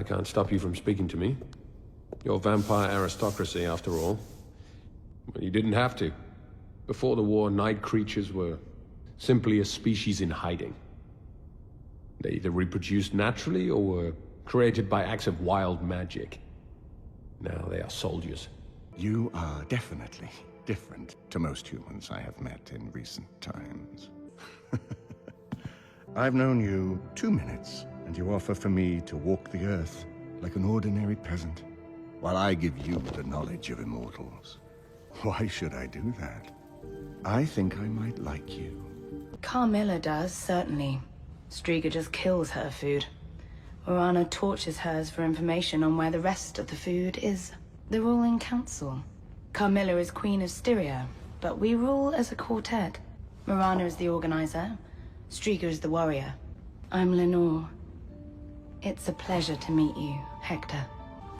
can't stop you from speaking to me. You're vampire aristocracy, after all. Well, you didn't have to. Before the war, night creatures were simply a species in hiding. They either reproduced naturally or were created by acts of wild magic. Now they are soldiers. You are definitely different to most humans I have met in recent times. I've known you 2 minutes, and you offer for me to walk the earth like an ordinary peasant, while I give you the knowledge of immortals. Why should I do that? I think I might like you. Carmilla does, certainly. Striga just kills her food. Morana tortures hers for information on where the rest of the food is. The ruling council. Carmilla is queen of Styria, but we rule as a quartet. Morana is the organizer. Striga is the warrior. I'm Lenore. It's a pleasure to meet you, Hector.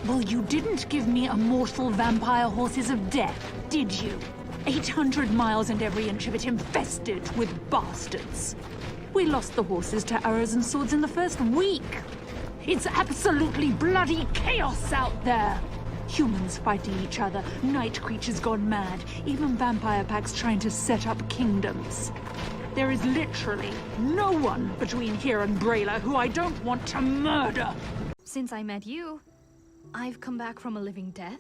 Well, you didn't give me immortal vampire horses of death, did you? 800 miles and every inch of it infested with bastards. We lost the horses to arrows and swords in the first week. It's absolutely bloody chaos out there. Humans fighting each other, night creatures gone mad, even vampire packs trying to set up kingdoms. There is literally no one between here and Brayla who I don't want to murder. Since I met you, I've come back from a living death.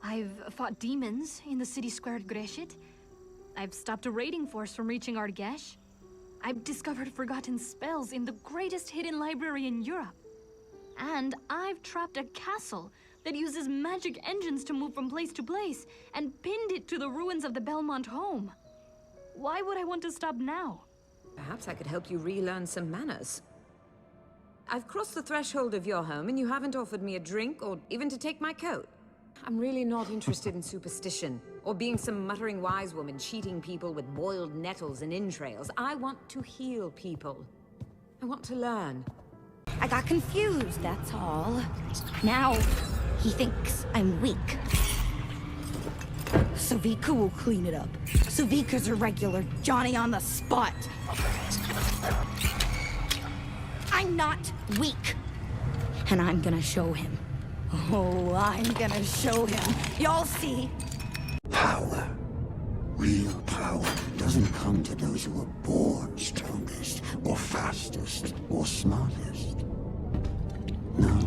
I've fought demons in the city square at Greshit. I've stopped a raiding force from reaching Argesh. I've discovered forgotten spells in the greatest hidden library in Europe. And I've trapped a castle that uses magic engines to move from place to place and pinned it to the ruins of the Belmont home. Why would I want to stop now? Perhaps I could help you relearn some manners. I've crossed the threshold of your home and you haven't offered me a drink or even to take my coat. I'm really not interested in superstition or being some muttering wise woman cheating people with boiled nettles and entrails. I want to heal people. I want to learn. I got confused, that's all. Now, he thinks I'm weak. Savika will clean it up. Savika's a regular Johnny on the spot. I'm not weak. And I'm gonna show him. Oh, I'm gonna show him. Y'all see? Power. Real power doesn't come to those who are born strongest, or fastest, or smartest. No.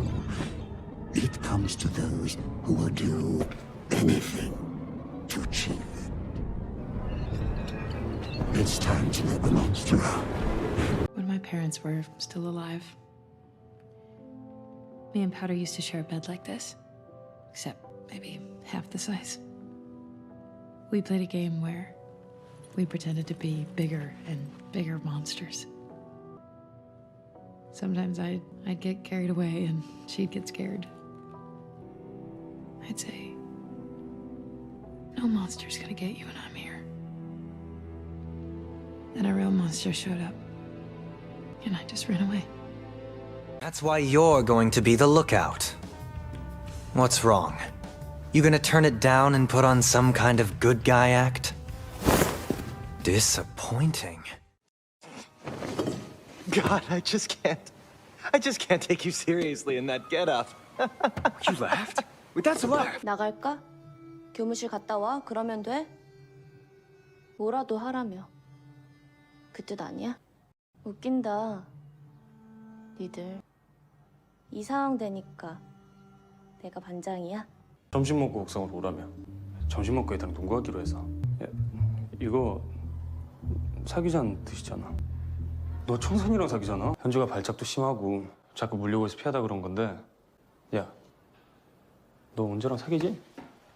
It comes to those who will do anything to achieve it. It's time to let the monster out. When my parents were still alive, me and Powder used to share a bed like this, except maybe half the size. We played a game where we pretended to be bigger and bigger monsters. Sometimes I'd get carried away and she'd get scared. I'd say, no monster's gonna get you when I'm here. Then a real monster showed up, and I just ran away. That's why you're going to be the lookout. What's wrong? You gonna turn it down and put on some kind of good guy act? Disappointing. God, I just can't take you seriously in that getup. You laughed? Wait, that's a laugh. 나갈까? 교무실 갔다 와. 그러면 돼? 뭐라도 하라며. 그 뜻 아니야? 웃긴다. 니들. 이 상황 되니까 내가 반장이야? 점심 먹고 옥상으로 오라며. 점심 먹고 애들랑 농구하기로 해서. 야, 이거 사귀자는 뜻이잖아. 너 청산이랑 사귀잖아. 현주가 발작도 심하고 자꾸 물려고 해서 피하다 그런 건데. 야, 너 은재랑 사귀지?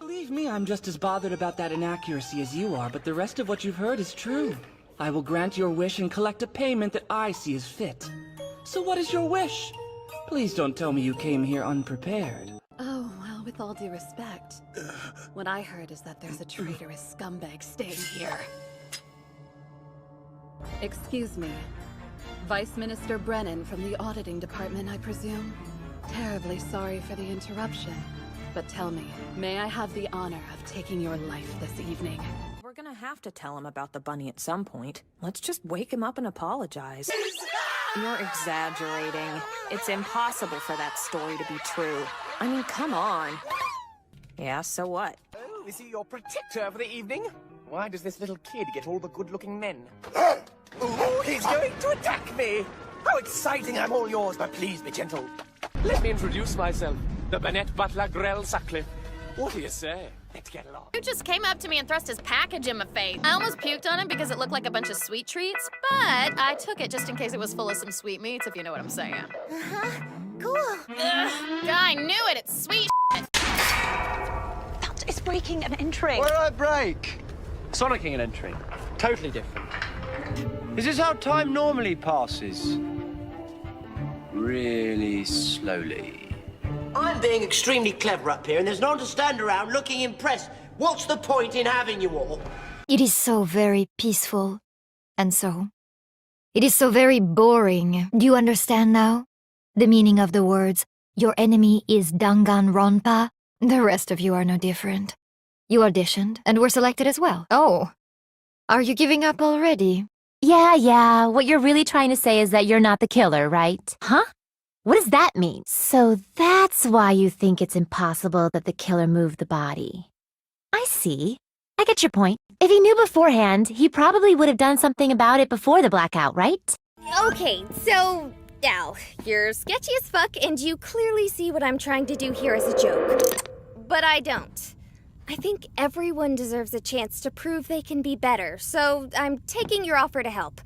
Believe me, I'm just as bothered about that inaccuracy as you are, but the rest of what you've heard is true. I will grant your wish and collect a payment that I see as fit. So what is your wish? Please don't tell me you came here unprepared. Oh, well, with all due respect, what I heard is that there's a traitorous scumbag staying here. Excuse me. Vice Minister Brennan from the auditing department, I presume? Terribly sorry for the interruption. But tell me, may I have the honor of taking your life this evening? We're gonna have to tell him about the bunny at some point. Let's just wake him up and apologize. You're exaggerating. It's impossible for that story to be true. I mean, come on. Yeah, so what? Oh, is he your protector for the evening? Why does this little kid get all the good-looking men? Ooh, he's going to attack me! How exciting! I'm all yours, but please be gentle. Let me introduce myself, the Bennett Butler Grell Sutcliffe. What do you say? Let's get along. Who just came up to me and thrust his package in my face. I almost puked on him because it looked like a bunch of sweet treats, but I took it just in case it was full of some sweetmeats, if you know what I'm saying. Uh-huh. Cool. I knew it! It's sweet shit! That is breaking and entering. Why did I break? Sonicking and entering. Totally different. Is this how time normally passes? Really slowly. I'm being extremely clever up here, and there's no one to stand around looking impressed. What's the point in having you all? It is so very peaceful. And so? It is so very boring. Do you understand now? The meaning of the words, your enemy is Danganronpa? The rest of you are no different. You auditioned, and were selected as well. Oh. Are you giving up already? Yeah. What you're really trying to say is that you're not the killer, right? Huh? What does that mean? So that's why you think it's impossible that the killer moved the body. I see. I get your point. If he knew beforehand, he probably would have done something about it before the blackout, right? Okay, so now, you're sketchy as fuck, and you clearly see what I'm trying to do here as a joke. But I don't. I think everyone deserves a chance to prove they can be better, so I'm taking your offer to help.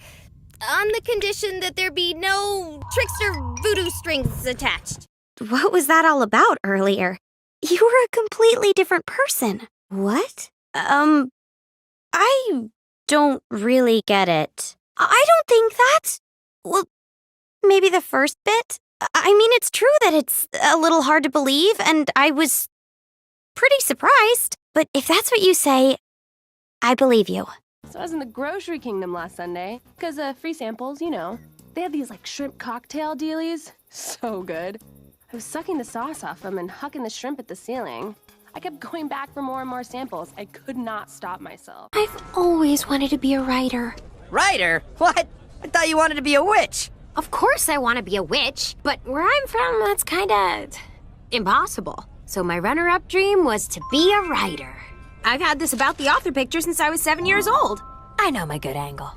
On the condition that there be no trickster voodoo strings attached. What was that all about earlier? You were a completely different person. What? I don't really get it. I don't think that... Well, maybe the first bit? I mean, it's true that it's a little hard to believe, and I was pretty surprised. But if that's what you say, I believe you. So I was in the grocery kingdom last Sunday, because free samples, you know. They had these, like, shrimp cocktail dealies. So good. I was sucking the sauce off them and hucking the shrimp at the ceiling. I kept going back for more and more samples. I could not stop myself. I've always wanted to be a writer. Writer? What? I thought you wanted to be a witch. Of course I want to be a witch, but where I'm from, that's kinda impossible. So my runner-up dream was to be a writer. I've had this about the author picture since I was 7 years old. I know my good angle.